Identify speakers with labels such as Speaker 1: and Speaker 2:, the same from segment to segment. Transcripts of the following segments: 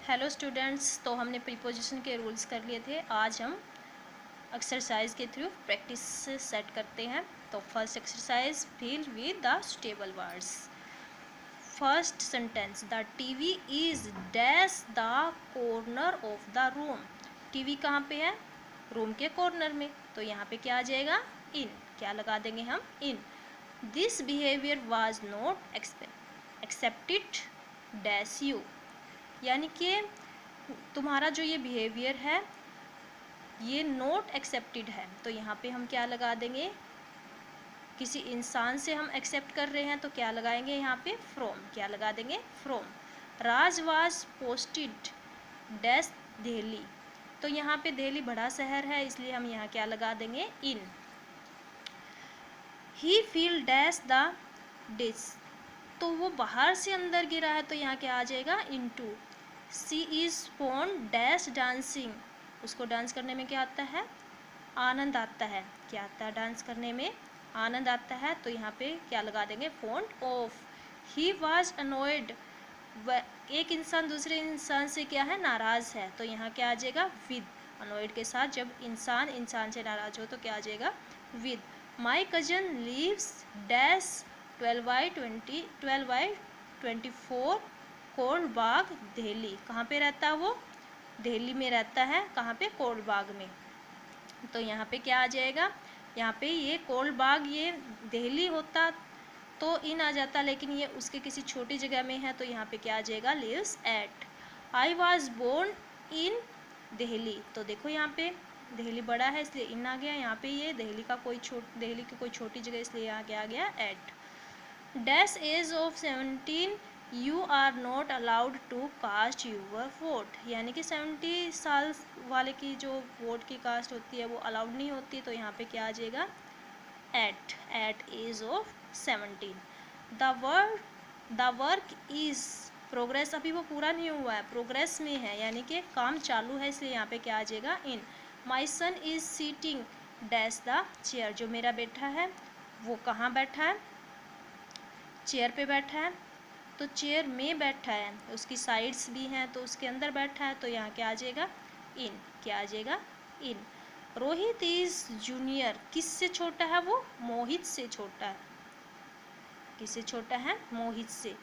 Speaker 1: Hello students, तो हमने preposition के रूल्स कर लिए थे। आज हम एक्सरसाइज के थ्रू प्रैक्टिस से सेट करते हैं। तो first exercise, fill with the suitable words. First sentence, the TV is dash the corner of the room. TV कहाँ पे है? रूम के कॉर्नर में। तो यहाँ पे क्या आ जाएगा? इन। क्या लगा देंगे हम? In. This behaviour was not accepted dash you, यानी कि तुम्हारा जो ये बिहेवियर है ये नॉट एक्सेप्टेड है। तो यहाँ पे हम क्या लगा देंगे? किसी इंसान से हम एक्सेप्ट कर रहे हैं तो क्या लगाएंगे यहाँ पे? फ्रॉम। क्या लगा देंगे? From. Raj was posted dash Delhi. तो यहाँ पे दिल्ली बड़ा शहर है, इसलिए हम यहाँ क्या लगा देंगे? इन। ही फील डैश द डिश। तो वो बाहर से अंदर गिरा है, तो यहाँ क्या आ जाएगा? Into. She is phone dash dancing. उसको डांस करने में क्या आता है? आनंद आता है। क्या आता है? डांस करने में आनंद आता है। तो यहाँ पे क्या लगा देंगे? Phone of. He was अनोयड। एक इंसान दूसरे इंसान से क्या है? नाराज है। तो यहाँ क्या आ जाएगा? विद। अनोयड के साथ जब इंसान इंसान से नाराज हो तो क्या आ जाएगा? With. My cousin lives dash 12/24 कोल्ड बाग दिल्ली। कहाँ पे रहता है वो? दिल्ली में रहता है। कहाँ पे? कोल्ड बाग में। तो यहाँ पे क्या आ जाएगा? यहाँ पे ये कोल्ड बाग ये दिल्ली होता तो इन आ जाता, लेकिन ये उसके किसी छोटी जगह में है, तो यहाँ पे क्या आ जाएगा? Lives at. I was born in Delhi. तो देखो यहाँ पे दिल्ली बड़ा है इसलिए इन आ गया। यहाँ पे ये दिल्ली की कोई छोटी जगह, इसलिए यहाँ क्या आ गया? At. Dash age of 17 you are not allowed to cast your vote. यानी कि 70 साल वाले की जो वोट की कास्ट होती है वो अलाउड नहीं होती। तो यहाँ पे क्या आ जाएगा? At age of 17। The work is progress. अभी वो पूरा नहीं हुआ है, प्रोग्रेस में है, यानी कि काम चालू है, इसलिए यहाँ पे क्या आ जाएगा? In. My son is sitting dash the chair. जो मेरा बेटा है वो कहाँ बैठा है? चेयर पे बैठा है। तो चेयर में बैठा है, उसकी साइड्स भी हैं, तो उसके अंदर बैठा है। तो यहाँ क्या आ जाएगा? इन। क्या आ जाएगा? इन। Rohit is junior. किससे छोटा है वो? मोहित से छोटा है। किससे छोटा है? मोहित से।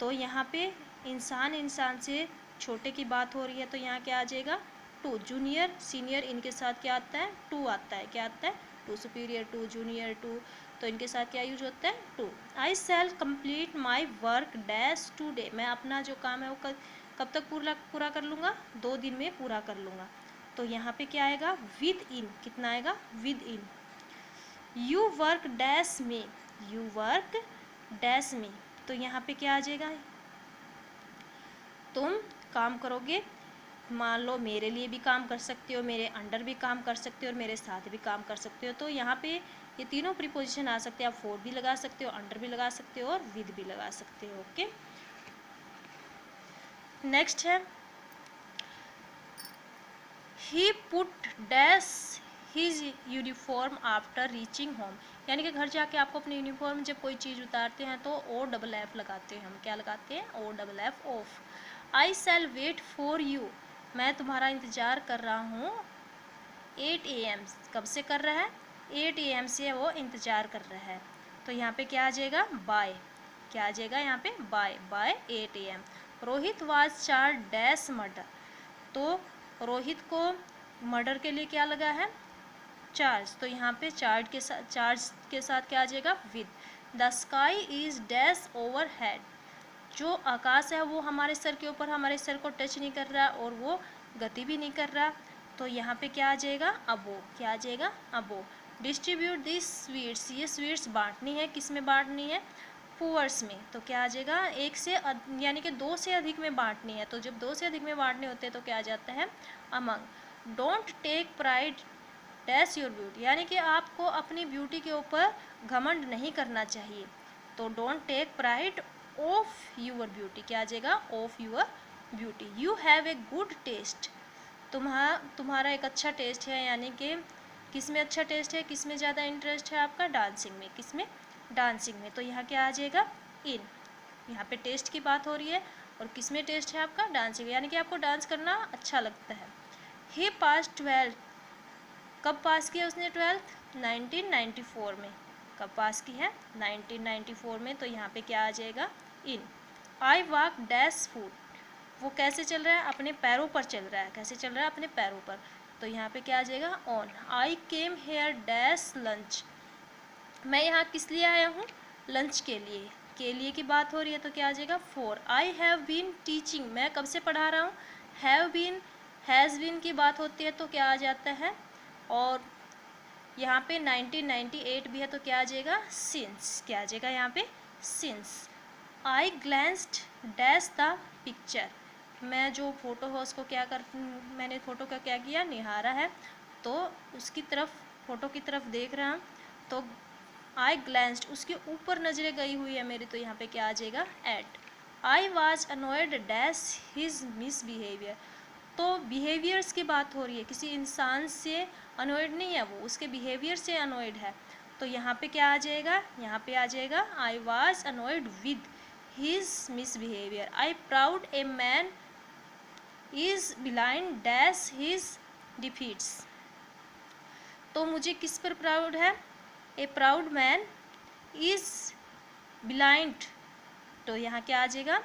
Speaker 1: तो यहाँ पे इंसान इंसान से छोटे की बात हो रही है, तो यहाँ क्या आ जाएगा? टू। जूनियर सीनियर इनके साथ क्या आता है? टू आता है। क्या आता है? To. Superior to, junior to, तो इनके साथ क्या यूज होता है? To. I shall complete my work dash today. मैं अपना जो काम है वो कब तक पूरा कर लूँगा? 2 दिन में पूरा कर लूँगा। तो यहाँ पे क्या आएगा? With in. कितना आएगा? With in. You work dash में। यू वर्क डैश में। तो यहाँ पे क्या आ जाएगा? तुम काम करोगे। मान लो मेरे लिए भी काम कर सकते हो, मेरे अंडर भी काम कर सकते हो और मेरे साथ भी काम कर सकते हो। तो यहाँ पे ये तीनों प्रीपोजिशन आ सकते हैं। आप फॉर भी लगा सकते हो, अंडर भी लगा सकते हो और विद भी लगा सकते हो। ओके, नेक्स्ट है he put dash his uniform after reaching home. यानी कि घर जाके आपको अपनी यूनिफॉर्म जब कोई चीज़ उतारते हैं तो OFF लगाते हैं। हम क्या लगाते हैं? OFF off. I shall wait for you. मैं तुम्हारा इंतज़ार कर रहा हूँ 8 AM। कब से कर रहा है? 8 AM से वो इंतज़ार कर रहा है। तो यहाँ पे क्या आ जाएगा? बाय। क्या आ जाएगा यहाँ पे? By 8 AM। Rohit was charge dash murder. तो रोहित को मर्डर के लिए क्या लगा है? चार्ज। तो यहाँ पे चार्ज के साथ क्या आ जाएगा? With. The sky is dash over head. जो आकाश है वो हमारे सर के ऊपर, हमारे सर को टच नहीं कर रहा और वो गति भी नहीं कर रहा। तो यहाँ पे क्या आ जाएगा? अबो। क्या आ जाएगा? अबो। Distribute this sweets. ये स्वीट्स बांटनी है। किस में बांटनी है? पुअर्स में। तो क्या आ जाएगा? एक से यानी कि 2 से अधिक में बांटनी है। तो जब 2 से अधिक में बांटने होते हैं तो क्या आ जाता है? Among. Don't take pride dash your beauty. यानी कि आपको अपनी ब्यूटी के ऊपर घमंड नहीं करना चाहिए। तो don't take pride of your beauty. क्या आ जाएगा? Of your beauty. You have a good taste. तुम्हारा एक अच्छा टेस्ट है। यानी कि किस में अच्छा टेस्ट है? किस में ज़्यादा इंटरेस्ट है आपका? डांसिंग में। किस में? डांसिंग में। तो यहाँ क्या आ जाएगा? इन। यहाँ पे टेस्ट की बात हो रही है और किस में टेस्ट है आपका? डांसिंग, यानी कि आपको डांस करना अच्छा लगता है। ही पास 12, कब पास किया उसने 12th? 1994 में। कब पास की है? 1994 में। तो यहाँ पे क्या आ जाएगा? इन। आई वॉक डैश फूट, वो कैसे चल रहा है? अपने पैरों पर चल रहा है। कैसे चल रहा है? अपने पैरों पर। तो यहाँ पे क्या आ जाएगा? On. I came here dash lunch, मैं यहाँ किस लिए आया हूँ? लंच के लिए। के लिए की बात हो रही है तो क्या आ जाएगा? For. I have been teaching, मैं कब से पढ़ा रहा हूँ? हैव बीन, हैज़ बीन की बात होती है तो क्या आ जाता है? और यहाँ पे 1998 भी है तो क्या आ जाएगा? सिंस। क्या आ जाएगा यहाँ पे? Since. I glanced dash the picture, मैं जो फोटो है उसको क्या कर, मैंने फोटो का क्या किया? निहारा है, तो उसकी तरफ, फोटो की तरफ देख रहा हूँ। तो आई ग्लैंस्ड, उसके ऊपर नजरें गई हुई है मेरी, तो यहाँ पे क्या आ जाएगा? At. I was annoyed dash his misbehaviour, तो बिहेवियर्स की बात हो रही है, किसी इंसान से अनोयड नहीं है, वो उसके बिहेवियर से अनोयड है। तो यहाँ पे क्या आ जाएगा? यहाँ पे आ जाएगा I was annoyed with his misbehaviour. I proud a man is blind dash his defeats, तो मुझे किस पर प्राउड है? A proud man is blind, तो यहाँ क्या आ जाएगा?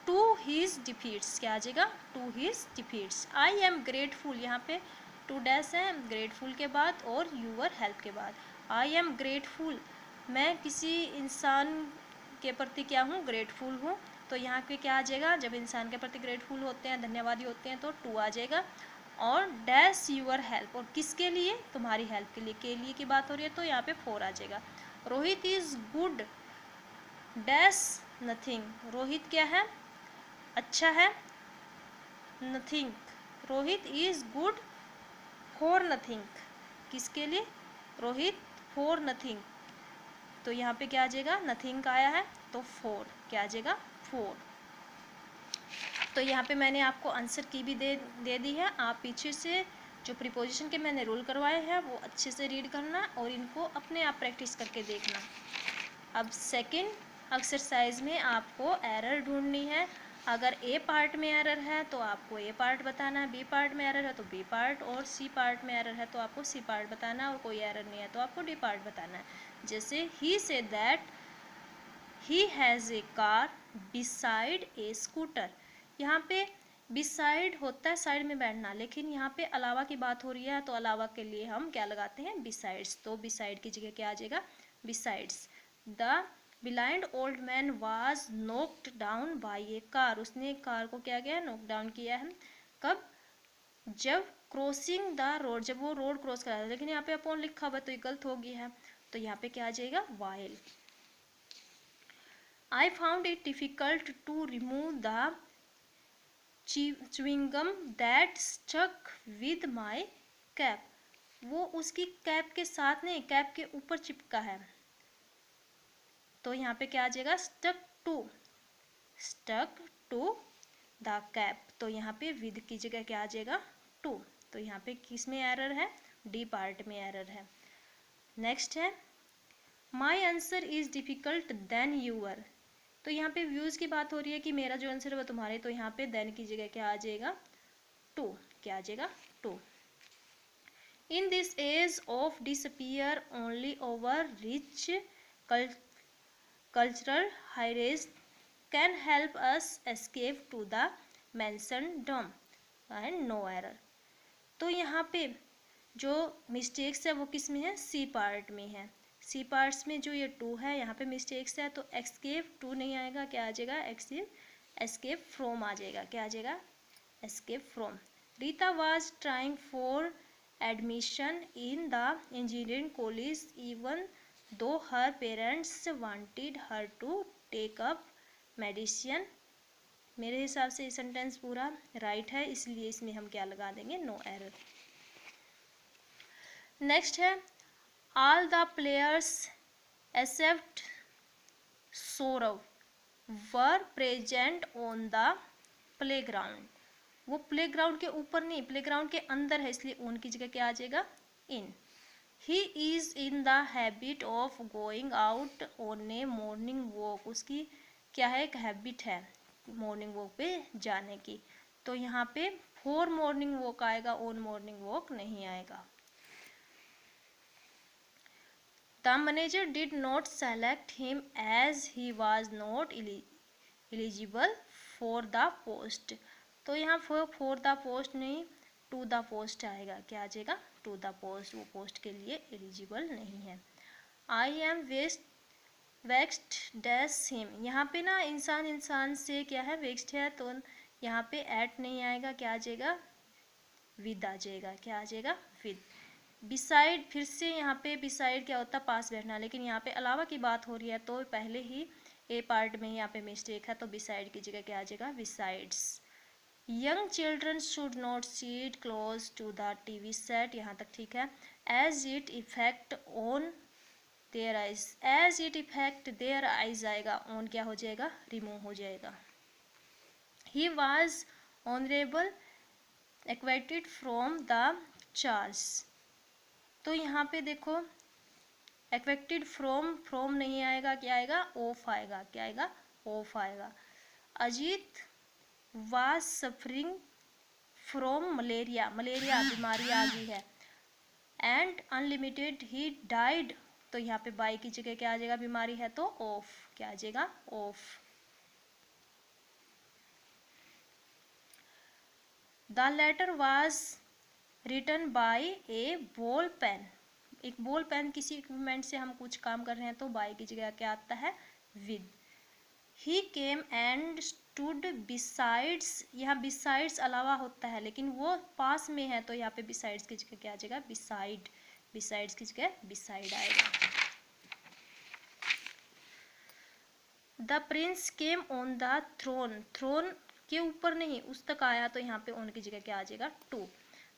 Speaker 1: To his defeats. क्या आ जाएगा? To his defeats. I am grateful, यहाँ पे टू डैश है ग्रेटफुल के बाद और यूअर हेल्प के बाद। आई एम ग्रेटफुल, मैं किसी इंसान के प्रति क्या हूँ? ग्रेटफुल हूँ। तो यहाँ पे क्या आ जाएगा? जब इंसान के प्रति ग्रेटफुल होते हैं, धन्यवादी होते हैं, तो टू आ जाएगा। और डैश यूअर हेल्प, और किसके लिए? तुम्हारी हेल्प के लिए। के लिए की बात हो रही है तो यहाँ पे 4 आ जाएगा। Rohit is good dash nothing, Rohit क्या है? अच्छा है। Nothing, Rohit is good for nothing, किसके लिए? रोहित फॉर नथिंग, तो यहाँ पे क्या आ जाएगा? नथिंग का आया है तो 4, क्या आ जाएगा? 4। तो यहाँ पे मैंने आपको आंसर की भी दे दी है। आप पीछे से जो प्रीपोजिशन के मैंने रूल करवाए हैं वो अच्छे से रीड करना और इनको अपने आप प्रैक्टिस करके देखना। अब सेकंड एक्सरसाइज में आपको एरर ढूंढनी है। अगर ए पार्ट में एरर है तो आपको ए पार्ट बताना है, बी पार्ट में एरर है तो बी पार्ट, और सी पार्ट में एरर है तो आपको सी पार्ट बताना है, और कोई एरर नहीं है तो आपको डी पार्ट बताना है। जैसे ही से that he has a car beside a scooter, यहाँ पे बिसाइड होता है साइड में बैठना, लेकिन यहाँ पे अलावा की बात हो रही है तो अलावा के लिए हम क्या लगाते हैं? बिसाइड्स। तो बिसाइड की जगह क्या आ जाएगा? Besides. The blind old man was knocked down by A car, उसने कार को क्या किया? नॉक डाउन किया है। कब? जब क्रॉसिंग द रोड, जब वो रोड क्रॉस कर रहा था, लेकिन यहाँ पे अपॉन लिखा हुआ तो ये गलत हो गया है, तो यहाँ पे क्या आ जाएगा? While. I found it difficult to remove the chewing gum that stuck with my cap, वो उसकी कैप के साथ नहीं, कैप के ऊपर चिपका है, तो यहाँ पे क्या आ जाएगा? stuck to द कैप, तो यहाँ पे विद की जगह क्या आ जाएगा? टू। तो यहाँ पे किस में एरर है? डी पार्ट में एरर है। नेक्स्ट है my answer is difficult than your, तो यहाँ पे व्यूज की बात हो रही है कि मेरा जो आंसर है वो तुम्हारे, तो यहाँ पे देन की जगह क्या आ जाएगा? टू। क्या आ जाएगा? To. In this age of disappear only over rich cultural heritage can help us escape to the mention dome and no error, तो यहाँ पे जो मिस्टेक्स है वो किस में है? सी पार्ट में है। सी पार्ट्स में जो ये टू है यहाँ पे मिस्टेक्स है, तो एस्केप टू नहीं आएगा, क्या आ जाएगा? एस्केप फ्रॉम आ जाएगा। क्या आ जाएगा? Escape from. Rita was trying for admission in the engineering college even though her parents wanted her to take up medicine, मेरे हिसाब से ये सेंटेंस पूरा राइट है, इसलिए इसमें हम क्या लगा देंगे? No error. नेक्स्ट है all the players except Sourav were present on the playground, वो प्लेग्राउंड के ऊपर नहीं, प्लेग्राउंड के अंदर है, इसलिए ऑन की जगह क्या आ जाएगा? In. He is in the habit of going out on a morning walk, उसकी क्या है? एक हैबिट है, मॉर्निंग वॉक पे जाने की। तो यहाँ पे फॉर मॉर्निंग वॉक आएगा, ऑन मॉर्निंग वॉक नहीं आएगा। The manager did not select him as he was not eligible for the post। तो यहाँ for the post नहीं, to the post आएगा। क्या आ जाएगा? to the post, वो पोस्ट के लिए एलिजिबल नहीं है। I am vexed dash him, यहाँ पे ना इंसान से क्या है, vexed है, तो यहाँ पे at नहीं आएगा, क्या आ जाएगा? with आ जाएगा। क्या आ जाएगा? with। बिसाइड, फिर से यहाँ पे बिसाइड क्या होता है? पास बैठना, लेकिन यहाँ पे अलावा की बात हो रही है तो पहले ही ए पार्ट में यहाँ पे मिस्टेक है, तो बिसाइड की जगह क्या आ जाएगा? Besides. Young children should not sit close to the TV set, यहाँ तक ठीक है। As it effect on their eyes, as it effect their eyes आएगा, ऑन क्या हो जाएगा? रिमूव हो जाएगा। He was honourable acquitted from the charge, तो यहाँ पे देखो एक्वेक्टेड फ्रॉम नहीं आएगा, क्या आएगा? ऑफ आएगा। क्या आएगा? ऑफ आएगा। Ajit was suffering from malaria, malaria बीमारी आ गई है। एंड अनलिमिटेड ही डाइड, तो यहाँ पे बाई की जगह क्या आ जाएगा? बीमारी है तो ऑफ। क्या आ जाएगा? Off. The letter was written by a ball pen, एक बॉल पेन, किसी इक्विपमेंट से हम कुछ काम कर रहे हैं तो बाय की जगह क्या आता है? With. He came and stood besides, यहाँ बिसाइड्स अलावा होता है लेकिन वो पास में है, तो यहाँ पे बिसाइड्स की जगह क्या आ जाएगा? बिसाइड। बिसाइड्स की जगह बिसाइड आएगा। The prince came on the throne, throne के ऊपर नहीं, उस तक आया, तो यहाँ पे ऑन की जगह क्या आ जाएगा? To.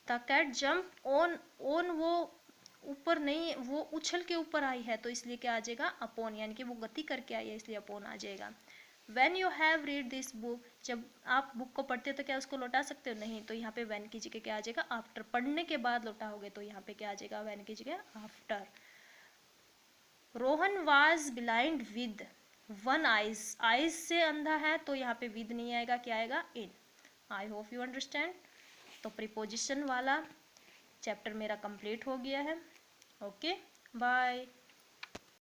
Speaker 1: The cat jump on, on वो ऊपर नहीं, वो उछल के ऊपर आई है, तो इसलिए क्या आ जाएगा? अपॉन, यानी कि वो गति करके आई है, इसलिए अपॉन आ जाएगा। When you have read this book, जब आप बुक को पढ़ते हो तो क्या उसको लौटा सकते हो? नहीं, तो यहाँ पे व्हेन की जगह क्या आ जाएगा? आफ्टर। पढ़ने के बाद लौटाओगे तो यहाँ पे क्या आ जाएगा? व्हेन की जगह after. Rohan was blind with one eyes, eyes से अंधा है, तो यहाँ पे विद नहीं आएगा, क्या आएगा? In. I hope you understand. तो प्रीपोजिशन वाला चैप्टर मेरा कंप्लीट हो गया है। Okay, bye.